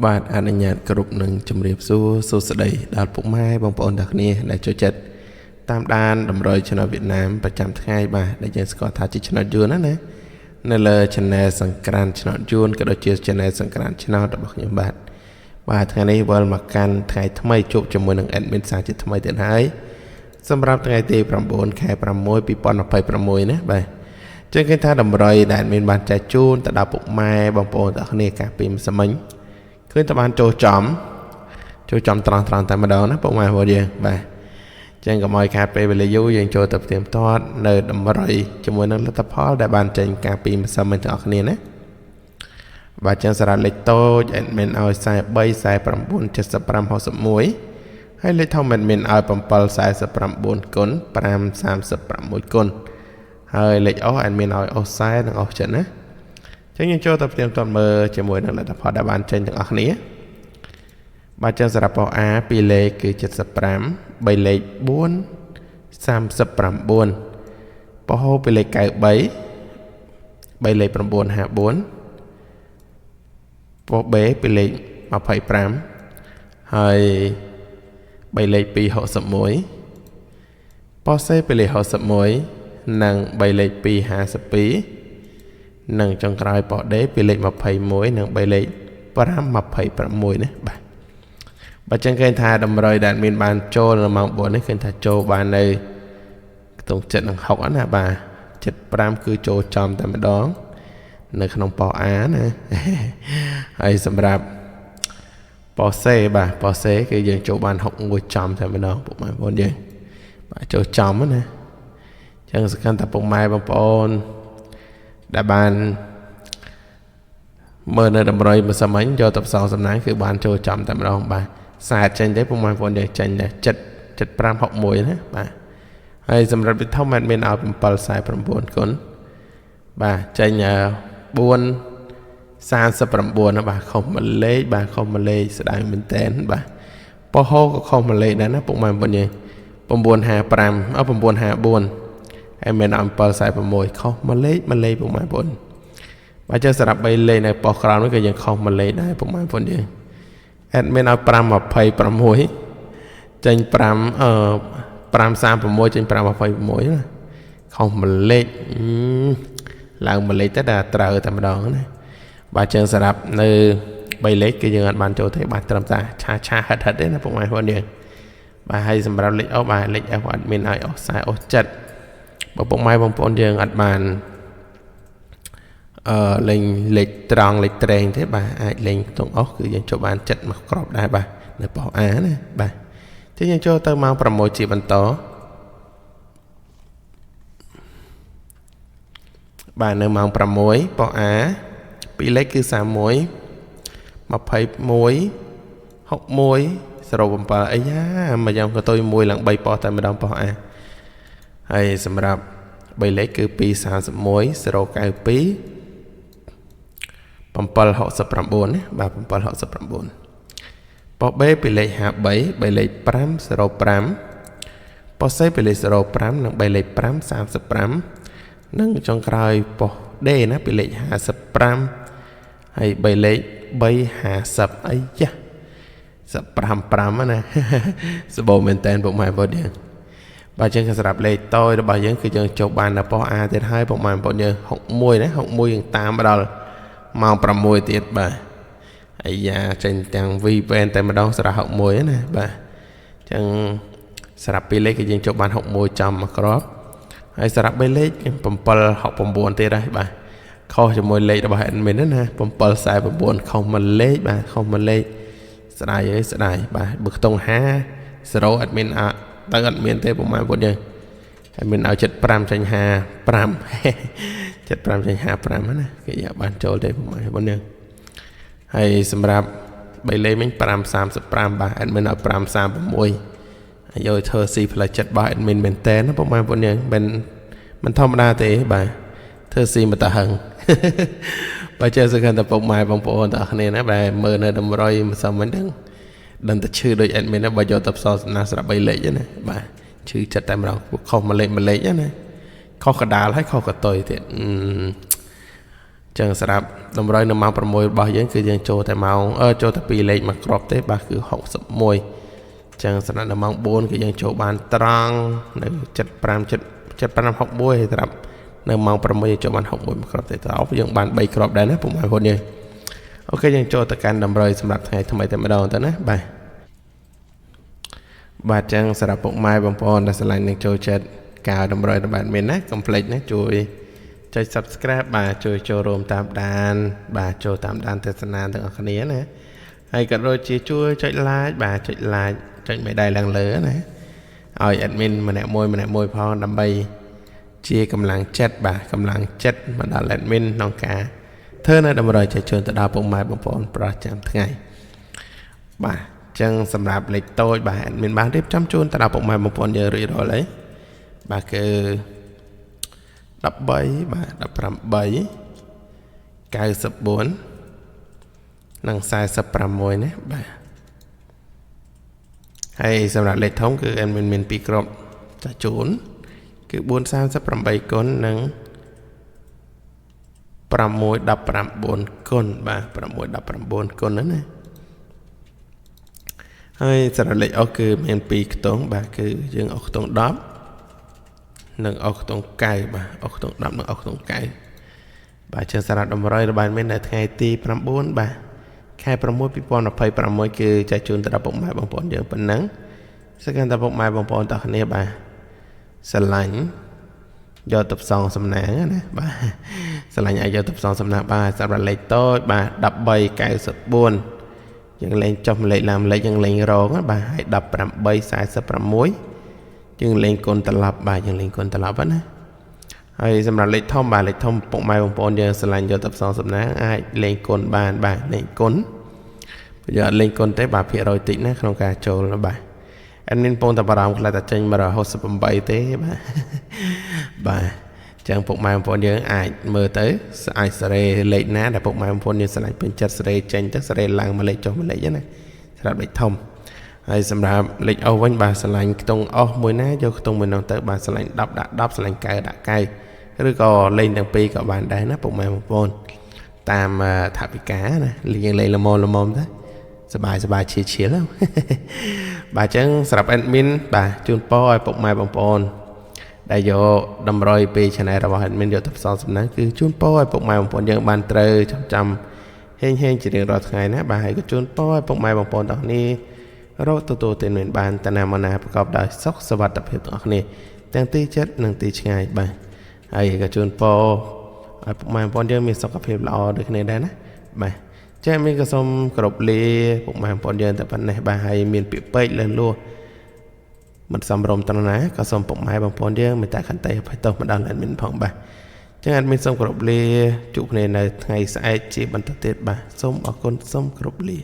បាទអនុញ្ញាតគ្រប់នឹងជំរាបសួរសួស្តីដល់ពុកម៉ែបងប្អូនទាំងគ្នាដែលចូលចិត្តតាមដានតម្រុយ Channel វៀតណាមប្រចាំថ្ងៃបាទដែលយើងស្គាល់ថាជា Channel យួនណានៅលើ Channel សង្ក្រាន Channel យួនក៏ដូចជា Channel សង្ក្រាន Channel របស់ខ្ញុំបាទថ្ងៃនេះវិលមកកាន់ថ្ងៃថ្មីជួបជាមួយនឹង Admin សាជាថ្មីទៀតហើយសម្រាប់ថ្ងៃទី9 ខែ 6 2026ណាបាទចឹងគេថាតម្រុយដែល Admin បានចែកជូនទៅដល់ពុកម៉ែបងប្អូនទាំងគ្នាកាលពីម្សិលមិញឃើញតែបានចូលចំត្រង់តែម្ដងណាពុកម៉ែបងយើងបាទចឹងកុំឲ្យខាតពេលវេលាយូរយើងចូលទៅផ្ទៀងផ្ទាត់នៅតម្រុយជាមួយនឹងលទ្ធផលដែលបានចេញកាលពីម្សិលមិញទាំងអស់គ្នាណាបាទចឹងសារ៉ាលេខតូច admin ឲ្យ43 49 75 61ហើយលេខធំ admin ឲ្យ7 49 គុណ5 36 គុណហើយលេខអស់ admin ឲ្យអស់40និងអស់ចិត្តណាចឹងយើងចូលទៅផ្ទៀងផ្ទាត់មើលជាមួយនឹងលទ្ធផលដែលបានចេញទាំងអស់គ្នាបាទចឹងសម្រាប់បោះ A 2លេខគឺ75 3លេខ4 39បោះ2លេខ93 3លេខ9 54បោះ B 2លេខ25ហើយ3លេខ2 61បោះ C 2លេខ61និង3លេខ2 52និងចុងក្រោយបោះ D 2លេខ21និង3លេខ5 26ណាបាទចឹងឃើញថាតម្រុយដែលមានបានចូលនៅម៉ោង4នេះឃើញថាចូលបាននៅខ្ទង់7និង6ណាបាទ75គឺចូលចំតែម្ដងនៅក្នុងប៉ោ A ណាហើយសម្រាប់ប៉ោ C បាទប៉ោ C គឺយើងចូលបាន61ចំតែម្ដងពុកម៉ែបងប្អូនយើងបាទចូលចំណាចឹងសង្ឃឹមថាពុកម៉ែបងប្អូនដែលបានមើលនៅតម្រុយម្សិលមិញយកទៅផ្សងសំណាងគឺបានចូលចំតែម្ដងបាទខ្សែចេញទេពុកម៉ែបងប្អូនយើងចេញដែរ7561ណាបាទហើយសម្រាប់វិធម admin ឲ្យ749គុណបាទចេញ4 39ណាបាទខុសមួយលេខបាទខុសមួយលេខស្ដាយមែនតើបាទប៉ោះហោក៏ខុសមួយលេខដែរណាពុកម៉ែបងប្អូនយើង955 954ហើយមានឲ្យ746ខុសមួយលេខពុកម៉ែបងប្អូនបាទចឹងសម្រាប់3លេខនៅប៉ោះក្រោមនេះក៏យើងខុសមួយលេខដែរពុកម៉ែបងប្អូនយើងadmin ឲ្យ526ចេញ536ចេញ526ណាខុសមួយលេខឡើងមួយលេខទៅដល់ត្រូវតែម្ដងណាបាទចឹងសម្រាប់នៅ3លេខគឺយើងអត់បានចូលទេបាទត្រឹមតែឆាហិតទេណាពុកម៉ែបងប្អូនយើងបាទហើយសម្រាប់លេខអស់បាទលេខ F admin ឲ្យអស់40អស់ចិត្តបើពុកម៉ែបងប្អូនយើងអត់បានលេខត្រង់លេខត្រែងទេបាទអាចលេងតុងអស់គឺយើងចូលបានចិត្តមកក្របដែរបាទនៅប៉ោ A ណាបាទចឹងយើងចូលទៅម៉ោង6ជាបន្តបាទនៅម៉ោង6ប៉ោ A 2លេខគឺ31 21 61 07អីយ៉ាមកយ៉ាងក៏ទៅ1ឡើង3ប៉ោតែម្ដងប៉ោ A ហើយសម្រាប់3លេខគឺ231 092 769ណាបាទ769ប៉ោ B ពីលេខ53 3លេខ505ប៉ោ C ពីលេខ05និង3លេខ5 35និងចុងក្រោយប៉ោ D ណាពីលេខ55ហើយ3លេខ350អីយ៉ា55ណាសបោមែនតើពុកម៉ែបងប្អូនយើងបាទចឹងសម្រាប់លេខតូចរបស់យើងគឺយើងចូលបានដល់ប៉ោ A ទៀតហើយពុកម៉ែបងប្អូនយើង61ណា61យើងតាមដល់ម៉ោង6ទៀតបាទអាយ៉ាចេញទាំង VPN តែម្ដងសារ៉ា61ណាបាទចឹងសម្រាប់2លេខគឺយើងចូលបាន61ចំមកក្របហើយសម្រាប់3លេខ769ទៀតហើយបាទខុសជាមួយលេខរបស់ admin ណា749ខុសមួយលេខបាទខុសមួយលេខស្ដាយអើយស្ដាយបាទបើខ្ទង់50 0 admin ទៅអត់មានទេប្រហែលពុតយើងហើយមានឲ្យ75ចេញ55 75ចេញ55ណាគេយកបានចូលទេប្រហែលពុតយើងហើយសម្រាប់3លេខមិញ535បាទ admin ឲ្យ536ហើយយកធ្វើស៊ីផ្លូវចិត្តរបស់ admin មែនតើណាប្រហែលពុតយើងមិនធម្មតាទេបាទធ្វើស៊ីមកតហឹងបើចេះសង្ឃឹមតែពុកម៉ែបងប្អូនទាំងគ្នាណាបាទមើលនៅតម្រុយម្សិលមិញហ្នឹងដឹងតែឈឺដូច admin ណាបើយកទៅផ្សោសំណាស្រាប់3លេខណាបាទឈឺចិត្តតែម្ដងខុសមួយលេខណាខុសកដាលហើយខុសកតុយទៀត ចឹងសម្រាប់តម្រូវនៅម៉ោង6របស់យើងគឺយើងចូលតែម៉ោងចូលតែ2លេខមកគ្រាប់ទេបាទគឺ61ចឹងសម្រាប់នៅម៉ោង4គឺយើងចូលបានត្រង់នៅ7561ហើយសម្រាប់នៅម៉ោង6យើងចូលបាន61មកគ្រាប់ទេតើយើងបាន3គ្រាប់ដែរណាពុកម៉ែបងប្អូនយើងអូខេយើងចូលទៅកាន់តម្រូវសម្រាប់ថ្ងៃថ្មីតែម្ដងទៅណាបាទចឹងសម្រាប់ពុកម៉ែបងប្អូនដែលស្រឡាញ់នឹងចូលចិត្តការតម្រូវរបស់មានណាកុំភ្លេចណាជួយចុច Subscribe បាទជួយចូលរួមតាមដានបាទចូលតាមដានទស្សនាទាំងអស់គ្នាណាហើយក៏ដូចជាជួយចុច Like បាទចុច Like ចុចមេដៃឡើងលើណាឲ្យ admin ម្នាក់មួយផងដើម្បីជាកម្លាំងចិត្តបាទកម្លាំងចិត្តមកដល់ admin ក្នុងការធ្វើនៅតម្រូវចែកជូនទៅដល់ពុកម៉ែបងប្អូនប្រចាំថ្ងៃបាទចឹងសម្រាប់លេខតូចបាទ admin បានរៀបចំជូនទៅដល់ពុកម៉ែបងប្អូនយើងរួចរាល់ហើយបាទគឺ13បាទ18 94និង46ណាបាទហើយសម្រាប់លេខធំគឺ admin មាន2គ្រាប់ចាស់ជូនគឺ438គុណនិង619គុណបាទ619គុណហ្នឹងណាហើយសម្រាប់លេខអុសគឺមាន2ខ្ទង់បាទគឺយើងអុសខ្ទង់10និងអុសខ្ទង់9បាទអុសខ្ទង់10និងអុសខ្ទង់9បាទជាសារៈតម្រូវរបស់មាននៅថ្ងៃទី9បាទខែ6 2026គឺចែកជូនទៅដល់ពុកម៉ែបងប្អូនយើងប៉ុណ្ណឹងសឹកតែពុកម៉ែបងប្អូនតោះគ្នាបាទស្រឡាញ់យកទៅផ្សងសំណាងណាបាទស្រឡាញ់ឲ្យយកទៅផ្សងសំណាងបាទសម្រាប់លេខតូចបាទ1394យើងលេងចុះលេខឡើងលេខយើងលេងរងបាទហើយ1846យើងលេងគុណត្រឡប់បាទយើងលេងគុណត្រឡប់ណាហើយសម្រាប់លេខធំបាទលេខធំពុកម៉ែបងប្អូនយើងស្រឡាញ់យកទៅផ្សងសំណាងអាចលេងគុណបានបាទលេងគុណបើយកលេងគុណទេបាទភាគរយតិចណាក្នុងការចូលបាទadmin ពងតែបារម្ភខ្លះតែចេញ168ទេបាទបាទចឹងពុកម៉ែបងប្អូនយើងអាចមើលទៅអាចសេរីលេខណាដែលពុកម៉ែបងប្អូនយើងស្រឡាញ់ពេញចិត្តសេរីចេញទៅសេរីឡើងមួយលេខចុះមួយលេខណាសម្រាប់លេខធំហើយសម្រាប់លេខអុសវិញបាទស្រឡាញ់ខ្ទង់អុសមួយណាយកខ្ទង់មួយនោះទៅបាទស្រឡាញ់10ដាក់10ស្រឡាញ់9ដាក់9ឬក៏លេខទាំងពីរក៏បានដែរណាពុកម៉ែបងប្អូនតាមថាវិការណាយើងលេខល្មមទៅសបាយឈៀលបាទចឹងសម្រាប់ admin បាទជូនពរឲ្យពុកម៉ែបងប្អូនដែលយកតម្រុយពី channel របស់ admin យកទៅផ្សងសំណាងគឺជូនពរឲ្យពុកម៉ែបងប្អូនយើងបានត្រូវចាំហេងជារៀងរាល់ថ្ងៃណាបាទហើយក៏ជូនពរឲ្យពុកម៉ែបងប្អូនទាំងនេះរកទទួលទានមានបានតាណាមណាប្រកបដោយសុខសុវត្ថិភាពទាំងអស់គ្នាទាំងទីចិត្តនិងទីឆ្ងាយបាទហើយក៏ជូនពរឲ្យពុកម៉ែបងប្អូនយើងមានសុខភាពល្អដូចគ្នាដែរណាបាទចា៎មានក៏សូមគោរពលាពុកម៉ែបងប្អូនយើងតែប៉ុណ្ណេះបាទហើយមានពាក្យពេចន៍លើសលួសមិនសមរម្យត្រង់ណាក៏សូមពុកម៉ែបងប្អូនយើងមេត្តាខន្តីអភ័យទោសមកដល់ admin ផងបាទចឹង admin សូមគោរពលាជួបគ្នានៅថ្ងៃស្អែកជាបន្តទៀតបាទសូមអរគុណសូមគោរពលា